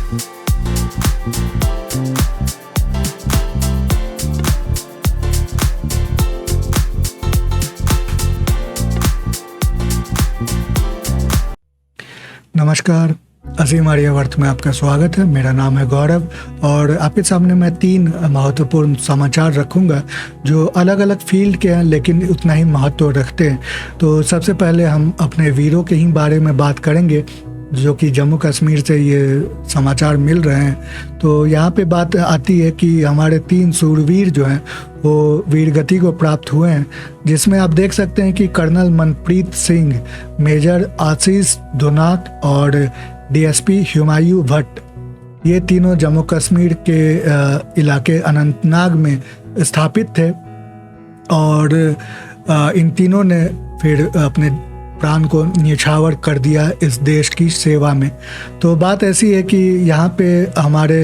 नमस्कार, असीम आर्यावर्त में आपका स्वागत है। मेरा नाम है गौरव और आपके सामने मैं 3 महत्वपूर्ण समाचार रखूंगा जो अलग अलग फील्ड के हैं लेकिन उतना ही महत्व रखते हैं। तो सबसे पहले हम अपने वीरों के ही बारे में बात करेंगे जो कि जम्मू कश्मीर से ये समाचार मिल रहे हैं। तो यहाँ पे बात आती है कि हमारे 3 शूरवीर जो हैं वो वीरगति को प्राप्त हुए हैं, जिसमें आप देख सकते हैं कि कर्नल मनप्रीत सिंह, मेजर आशीष धुनाक और डीएसपी हुमायूं भट्ट, ये तीनों जम्मू कश्मीर के इलाके अनंतनाग में स्थापित थे और इन तीनों ने फिर अपने प्राण को न्यौछावर कर दिया इस देश की सेवा में। तो बात ऐसी है कि यहाँ पे हमारे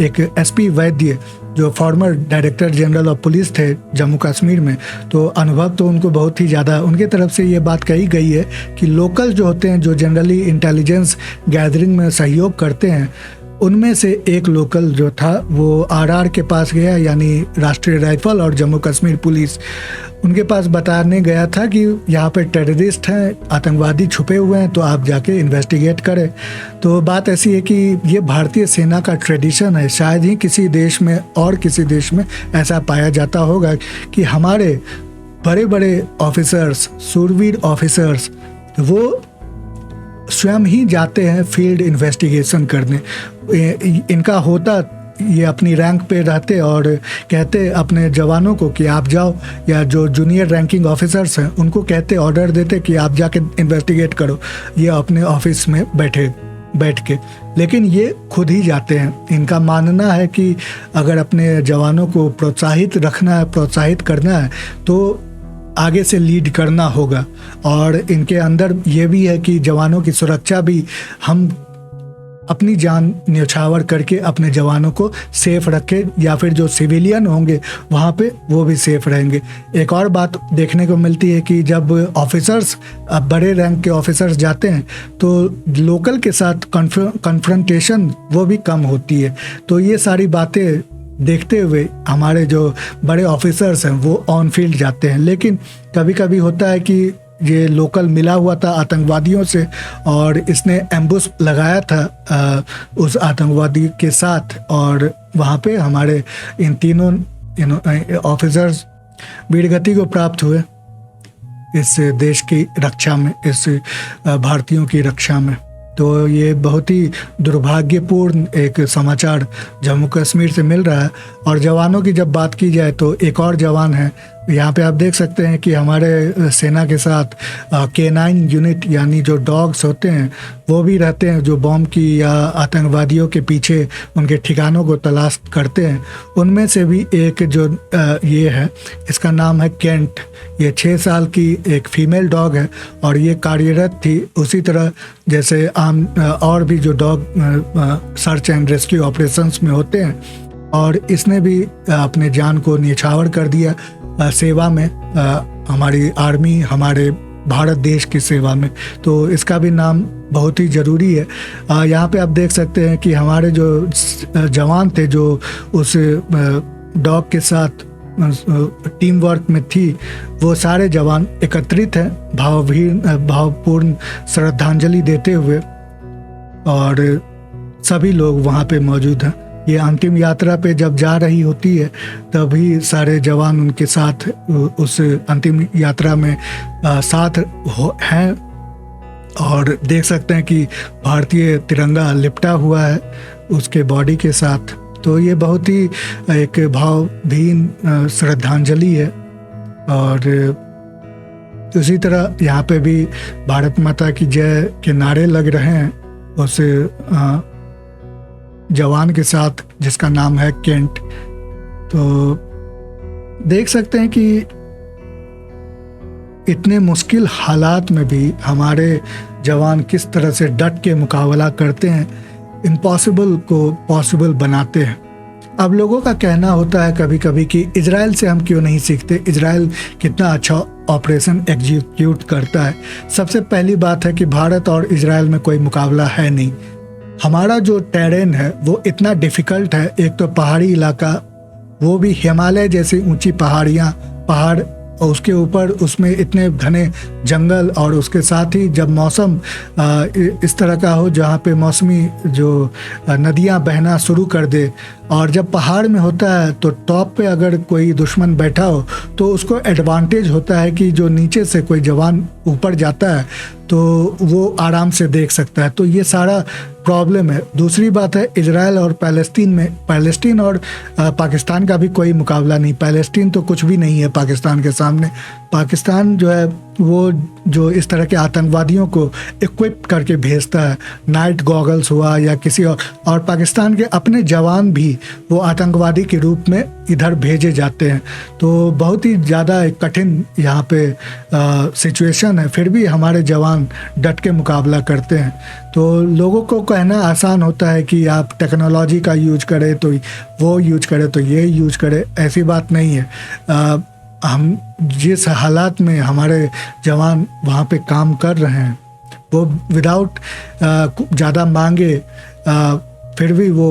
एक एसपी वैद्य जो farmer director general of police थे जम्मू कश्मीर में, तो अनुभव तो उनको बहुत ही ज़्यादा, उनके तरफ से ये बात कही गई है कि लोकल जो होते हैं, जो जनरली इंटेलिजेंस गैदरिंग में सहयोग करते हैं, उनमें से एक लोकल जो था वो आरआर के पास गया, यानी राष्ट्रीय राइफल और जम्मू कश्मीर पुलिस, उनके पास बताने गया था कि यहाँ पे टेररिस्ट हैं, आतंकवादी छुपे हुए हैं, तो आप जाके इन्वेस्टिगेट करें। तो बात ऐसी है कि ये भारतीय सेना का ट्रेडिशन है, शायद ही किसी देश में और किसी देश में ऐसा पाया जाता होगा कि हमारे बड़े बड़े ऑफिसर्स, शूरवीर ऑफिसर्स, वो स्वयं ही जाते हैं फील्ड इन्वेस्टिगेशन करने। इनका होता, ये अपनी रैंक पे रहते और कहते अपने जवानों को कि आप जाओ, या जो जूनियर रैंकिंग ऑफिसर्स हैं उनको कहते, ऑर्डर देते कि आप जाके इन्वेस्टिगेट करो, ये अपने ऑफिस में बैठ के। लेकिन ये खुद ही जाते हैं। इनका मानना है कि अगर अपने जवानों को प्रोत्साहित रखना है, प्रोत्साहित करना है, तो आगे से लीड करना होगा। और इनके अंदर ये भी है कि जवानों की सुरक्षा भी, हम अपनी जान न्यौछावर करके अपने जवानों को सेफ रखें, या फिर जो सिविलियन होंगे वहाँ पे वो भी सेफ रहेंगे। एक और बात देखने को मिलती है कि जब ऑफिसर्स, बड़े रैंक के ऑफिसर्स जाते हैं तो लोकल के साथ कन्फ्रंटेशन वो भी कम होती है। तो ये सारी बातें देखते हुए हमारे जो बड़े ऑफिसर्स हैं वो ऑन फील्ड जाते हैं। लेकिन कभी कभी होता है कि ये लोकल मिला हुआ था आतंकवादियों से और इसने एम्बुश लगाया था उस आतंकवादी के साथ, और वहाँ पे हमारे इन तीनों ऑफिसर्स वीरगति को प्राप्त हुए इस देश की रक्षा में, इस भारतीयों की रक्षा में। तो ये बहुत ही दुर्भाग्यपूर्ण एक समाचार जम्मू कश्मीर से मिल रहा है। और जवानों की जब बात की जाए तो एक और जवान है, यहाँ पे आप देख सकते हैं कि हमारे सेना के साथ K9 यूनिट, यानी जो डॉग्स होते हैं वो भी रहते हैं, जो बॉम्ब की या आतंकवादियों के पीछे उनके ठिकानों को तलाश करते हैं। उनमें से भी एक जो ये है, इसका नाम है केंट। ये 6 साल की एक फीमेल डॉग है और ये कार्यरत थी उसी तरह जैसे आम और भी जो dog search and rescue operations में होते हैं, और इसने भी अपने जान को न्यौछावर कर दिया सेवा में, हमारी आर्मी, हमारे भारत देश की सेवा में। तो इसका भी नाम बहुत ही ज़रूरी है। यहाँ पे आप देख सकते हैं कि हमारे जो जवान थे जो उस डॉग के साथ टीम वर्क में थी, वो सारे जवान एकत्रित हैं भावपूर्ण श्रद्धांजलि देते हुए, और सभी लोग वहाँ पे मौजूद हैं। ये अंतिम यात्रा पे जब जा रही होती है तभी सारे जवान उनके साथ उस अंतिम यात्रा में साथ हैं, और देख सकते हैं कि भारतीय तिरंगा लिपटा हुआ है उसके बॉडी के साथ। तो ये बहुत ही एक भावभीन श्रद्धांजलि है। और उसी तरह यहाँ पे भी भारत माता की जय के नारे लग रहे हैं उस जवान के साथ जिसका नाम है केंट। तो देख सकते हैं कि इतने मुश्किल हालात में भी हमारे जवान किस तरह से डट के मुकाबला करते हैं, इम्पॉसिबल को पॉसिबल बनाते हैं। अब लोगों का कहना होता है कभी कभी कि इजराइल से हम क्यों नहीं सीखते, इजराइल कितना अच्छा ऑपरेशन एग्जीक्यूट करता है। सबसे पहली बात है कि भारत और इजराइल में कोई मुकाबला है नहीं। हमारा जो टेरेन है वो इतना डिफ़िकल्ट है। एक तो पहाड़ी इलाका, वो भी हिमालय जैसी ऊंची पहाड़, और उसके ऊपर उसमें इतने घने जंगल, और उसके साथ ही जब मौसम इस तरह का हो जहाँ पे मौसमी जो नदियाँ बहना शुरू कर दे, और जब पहाड़ में होता है तो टॉप पे अगर कोई दुश्मन बैठा हो तो उसको एडवांटेज होता है कि जो नीचे से कोई जवान ऊपर जाता है तो वो आराम से देख सकता है। तो ये सारा प्रॉब्लम है। दूसरी बात है, इजराइल और पैलेस्टीन और पाकिस्तान का भी कोई मुकाबला नहीं। पैलेस्टीन तो कुछ भी नहीं है पाकिस्तान के सामने। पाकिस्तान जो है वो जो इस तरह के आतंकवादियों को इक्विप करके भेजता है, नाइट गॉगल्स हुआ या किसी और पाकिस्तान के अपने जवान भी वो आतंकवादी के रूप में इधर भेजे जाते हैं। तो बहुत ही ज़्यादा एक कठिन यहाँ पे सिचुएशन है, फिर भी हमारे जवान डट के मुकाबला करते हैं। तो लोगों को कहना आसान होता है कि आप टेक्नोलॉजी का यूज करें तो वो यूज करें तो ये यूज करें, ऐसी बात नहीं है। हम जिस हालात में हमारे जवान वहाँ पे काम कर रहे हैं वो विदाउट ज़्यादा मांगे फिर भी वो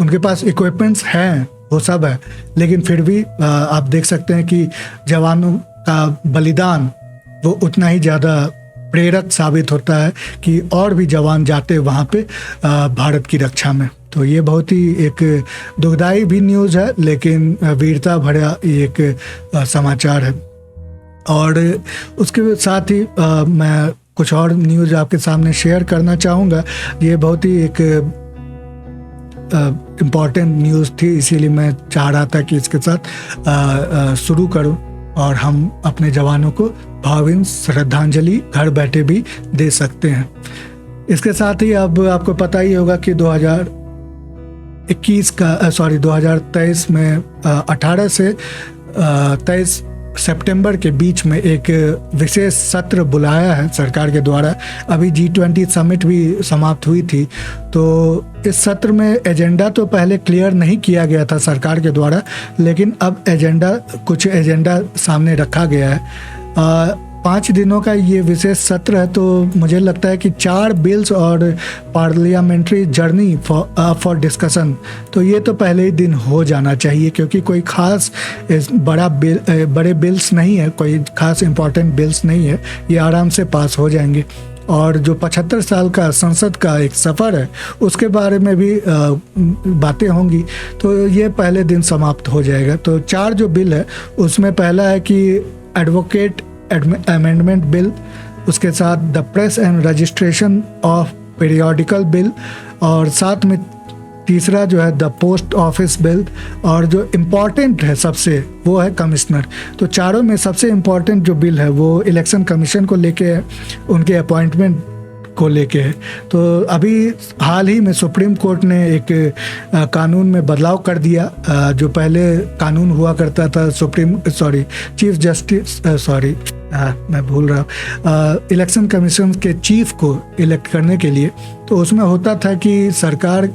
उनके पास इक्विपमेंट्स हैं, वो सब है, लेकिन फिर भी आप देख सकते हैं कि जवानों का बलिदान वो उतना ही ज़्यादा प्रेरक साबित होता है कि और भी जवान जाते वहाँ पे भारत की रक्षा में। तो ये बहुत ही एक दुखदाई भी न्यूज़ है, लेकिन वीरता भरा एक समाचार है। और उसके साथ ही मैं कुछ और न्यूज़ आपके सामने शेयर करना चाहूँगा। ये बहुत ही एक इम्पॉर्टेंट न्यूज़ थी, इसीलिए मैं चाह रहा था कि इसके साथ शुरू करूँ और हम अपने जवानों को भावभीनी श्रद्धांजलि घर बैठे भी दे सकते हैं। इसके साथ ही अब आपको पता ही होगा कि 2023 में 18 से 23 सितंबर के बीच में एक विशेष सत्र बुलाया है सरकार के द्वारा। अभी G20 समिट भी समाप्त हुई थी, तो इस सत्र में एजेंडा तो पहले क्लियर नहीं किया गया था सरकार के द्वारा, लेकिन अब कुछ एजेंडा सामने रखा गया है। 5 दिनों का ये विशेष सत्र है, तो मुझे लगता है कि 4 बिल्स और पार्लियामेंट्री जर्नी फॉर डिस्कशन, तो ये तो पहले ही दिन हो जाना चाहिए, क्योंकि कोई ख़ास बड़े बिल्स नहीं है, कोई ख़ास इम्पॉर्टेंट बिल्स नहीं है, ये आराम से पास हो जाएंगे। और जो 75 साल का संसद का एक सफ़र है उसके बारे में भी बातें होंगी, तो ये पहले दिन समाप्त हो जाएगा। तो 4 जो बिल है उसमें पहला है कि एडवोकेट अमेंडमेंट बिल, उसके साथ the press and registration of periodical bill, और साथ में तीसरा जो है द पोस्ट ऑफिस बिल, और जो इम्पॉर्टेंट है सबसे वो है कमिश्नर। तो चारों में सबसे इम्पॉर्टेंट जो बिल है वो इलेक्शन कमीशन को लेके है, उनके अपॉइंटमेंट को लेके है। तो अभी हाल ही में सुप्रीम कोर्ट ने एक कानून में बदलाव कर दिया। जो पहले कानून हुआ करता था चीफ जस्टिस मैं भूल रहा हूँ, इलेक्शन कमीशन के चीफ को इलेक्ट करने के लिए, तो उसमें होता था कि सरकार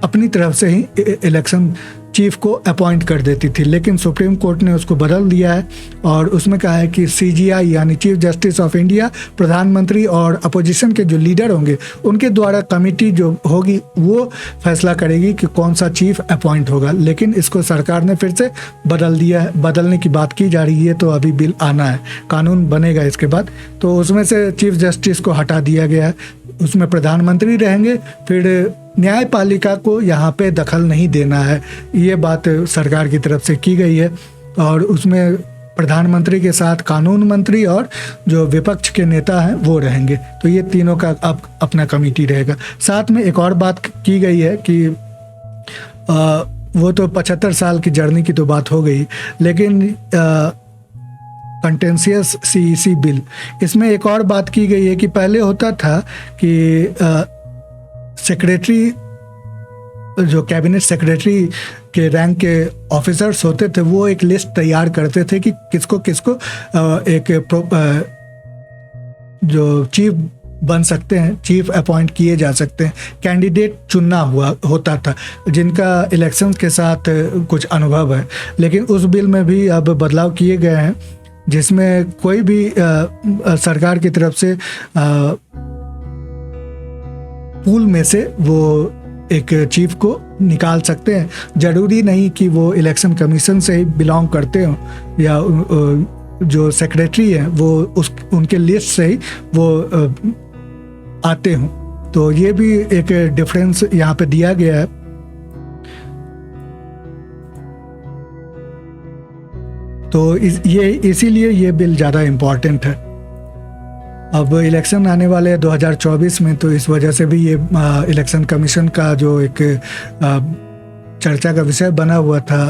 अपनी तरफ से ही इलेक्शन चीफ को अपॉइंट कर देती थी, लेकिन सुप्रीम कोर्ट ने उसको बदल दिया है और उसमें कहा है कि CJI यानी चीफ जस्टिस ऑफ इंडिया, प्रधानमंत्री और अपोजिशन के जो लीडर होंगे उनके द्वारा कमेटी जो होगी वो फैसला करेगी कि कौन सा चीफ अपॉइंट होगा। लेकिन इसको सरकार ने फिर से बदल दिया है, बदलने की बात की जा रही है, तो अभी बिल आना है, कानून बनेगा इसके बाद। तो उसमें से चीफ जस्टिस को हटा दिया गया है, उसमें प्रधानमंत्री रहेंगे, फिर न्यायपालिका को यहाँ पे दखल नहीं देना है, ये बात सरकार की तरफ से की गई है। और उसमें प्रधानमंत्री के साथ कानून मंत्री और जो विपक्ष के नेता हैं वो रहेंगे, तो ये तीनों का अब अपना कमेटी रहेगा। साथ में एक और बात की गई है कि वो तो 75 साल की जर्नी की तो बात हो गई, लेकिन कंटेंशियस CEC बिल, इसमें एक और बात की गई है कि पहले होता था कि सेक्रेटरी, जो कैबिनेट सेक्रेटरी के रैंक के ऑफिसर्स होते थे, वो एक लिस्ट तैयार करते थे कि किसको किसको जो चीफ बन सकते हैं, चीफ अपॉइंट किए जा सकते हैं, कैंडिडेट चुनना होता था जिनका इलेक्शन के साथ कुछ अनुभव है। लेकिन उस बिल में भी अब बदलाव किए गए हैं, जिसमें कोई भी सरकार की तरफ से पूल में से वो एक चीफ को निकाल सकते हैं। ज़रूरी नहीं कि वो इलेक्शन कमीशन से ही बिलोंग करते हों या जो सेक्रेटरी हैं वो उनके लिस्ट से ही वो आते हों। तो ये भी एक डिफरेंस यहाँ पे दिया गया है। तो इसीलिए ये बिल ज़्यादा इम्पॉर्टेंट है। अब इलेक्शन आने वाले हैं 2024 में, तो इस वजह से भी ये इलेक्शन कमीशन का जो एक चर्चा का विषय बना हुआ था,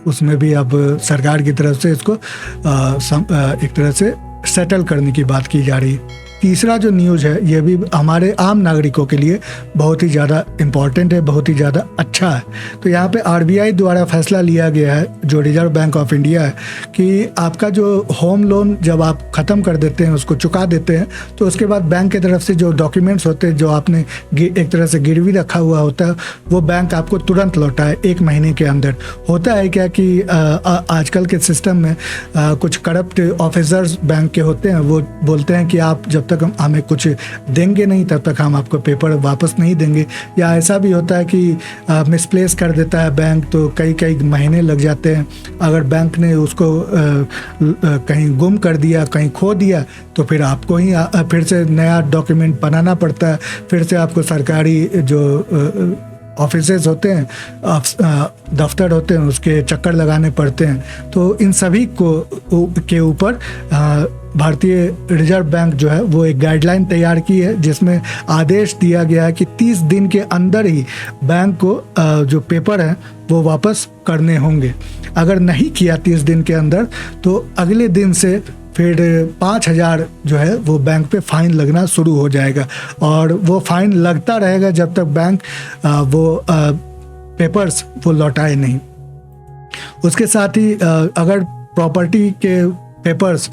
उसमें भी अब सरकार की तरफ से इसको एक तरह से सेटल करने की बात की जा रही है। तीसरा जो न्यूज़ है ये भी हमारे आम नागरिकों के लिए बहुत ही ज़्यादा इम्पॉर्टेंट है, बहुत ही ज़्यादा अच्छा है। तो यहाँ पे आरबीआई द्वारा फैसला लिया गया है, जो रिजर्व बैंक ऑफ इंडिया है, कि आपका जो होम लोन जब आप ख़त्म कर देते हैं, उसको चुका देते हैं, तो उसके बाद बैंक की तरफ से जो डॉक्यूमेंट्स होते हैं, जो आपने एक तरह से गिरवी रखा हुआ होता है, वो बैंक आपको तुरंत लौटाए 1 महीने के अंदर। होता है क्या कि आजकल के सिस्टम में कुछ करप्ट ऑफिसर्स बैंक के होते हैं, वो बोलते हैं कि आप जब तक हमें कुछ देंगे नहीं तब तक हम आपको पेपर वापस नहीं देंगे। या ऐसा भी होता है कि मिसप्लेस कर देता है बैंक, तो कई महीने लग जाते हैं। अगर बैंक ने उसको कहीं गुम कर दिया, कहीं खो दिया, तो फिर आपको ही फिर से नया डॉक्यूमेंट बनाना पड़ता है, फिर से आपको सरकारी जो ऑफिसेज होते हैं, दफ्तर होते हैं, उसके चक्कर लगाने पड़ते हैं। तो इन सभी के ऊपर भारतीय रिजर्व बैंक जो है वो एक गाइडलाइन तैयार की है, जिसमें आदेश दिया गया है कि 30 दिन के अंदर ही बैंक को जो पेपर हैं वो वापस करने होंगे। अगर नहीं किया 30 दिन के अंदर, तो अगले दिन से फिर 5,000 जो है वो बैंक पे फ़ाइन लगना शुरू हो जाएगा, और वो फ़ाइन लगता रहेगा जब तक बैंक वो पेपर्स वो लौटाए नहीं। उसके साथ ही अगर प्रॉपर्टी के पेपर्स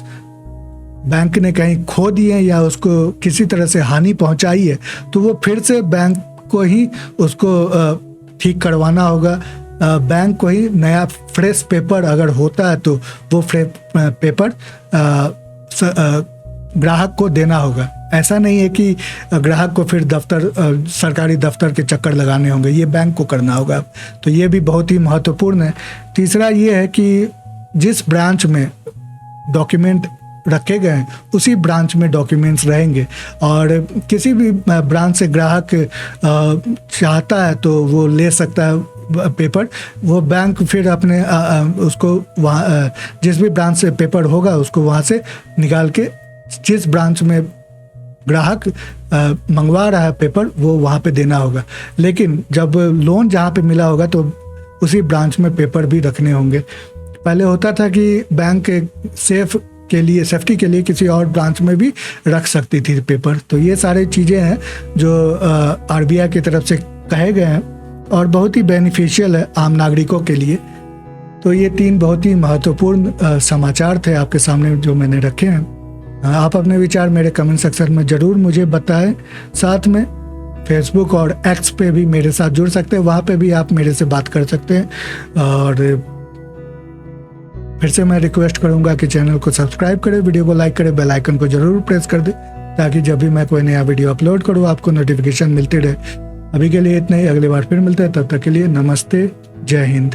बैंक ने कहीं खो दिए या उसको किसी तरह से हानि पहुंचाई है, तो वो फिर से बैंक को ही उसको ठीक करवाना होगा। बैंक को ही नया फ्रेश पेपर अगर होता है तो वो पेपर ग्राहक को देना होगा। ऐसा नहीं है कि ग्राहक को फिर सरकारी दफ्तर के चक्कर लगाने होंगे, ये बैंक को करना होगा। तो ये भी बहुत ही महत्वपूर्ण है। तीसरा ये है कि जिस ब्रांच में डॉक्यूमेंट रखे गए हैं उसी ब्रांच में डॉक्यूमेंट्स रहेंगे, और किसी भी ब्रांच से ग्राहक चाहता है तो वो ले सकता है पेपर। वो बैंक फिर अपने उसको वहाँ जिस भी ब्रांच से पेपर होगा उसको वहाँ से निकाल के जिस ब्रांच में ग्राहक मंगवा रहा है पेपर वो वहाँ पे देना होगा। लेकिन जब लोन जहाँ पे मिला होगा तो उसी ब्रांच में पेपर भी रखने होंगे। पहले होता था कि बैंक सेफ्टी के लिए किसी और ब्रांच में भी रख सकती थी पेपर। तो ये सारी चीज़ें हैं जो आरबीआई की तरफ से कहे गए हैं और बहुत ही बेनिफिशियल है आम नागरिकों के लिए। तो ये 3 बहुत ही महत्वपूर्ण समाचार थे आपके सामने जो मैंने रखे हैं। आप अपने विचार मेरे कमेंट सेक्शन में ज़रूर मुझे बताएं। साथ में फेसबुक और एक्स पे भी मेरे साथ जुड़ सकते हैं, वहाँ पे भी आप मेरे से बात कर सकते हैं। और फिर से मैं रिक्वेस्ट करूंगा कि चैनल को सब्सक्राइब करें, वीडियो को लाइक करें, बेल आइकन को जरूर प्रेस कर दें, ताकि जब भी मैं कोई नया वीडियो अपलोड करूं आपको नोटिफिकेशन मिलती रहे। अभी के लिए इतना ही, अगली बार फिर मिलते हैं, तब तक के लिए नमस्ते, जय हिंद।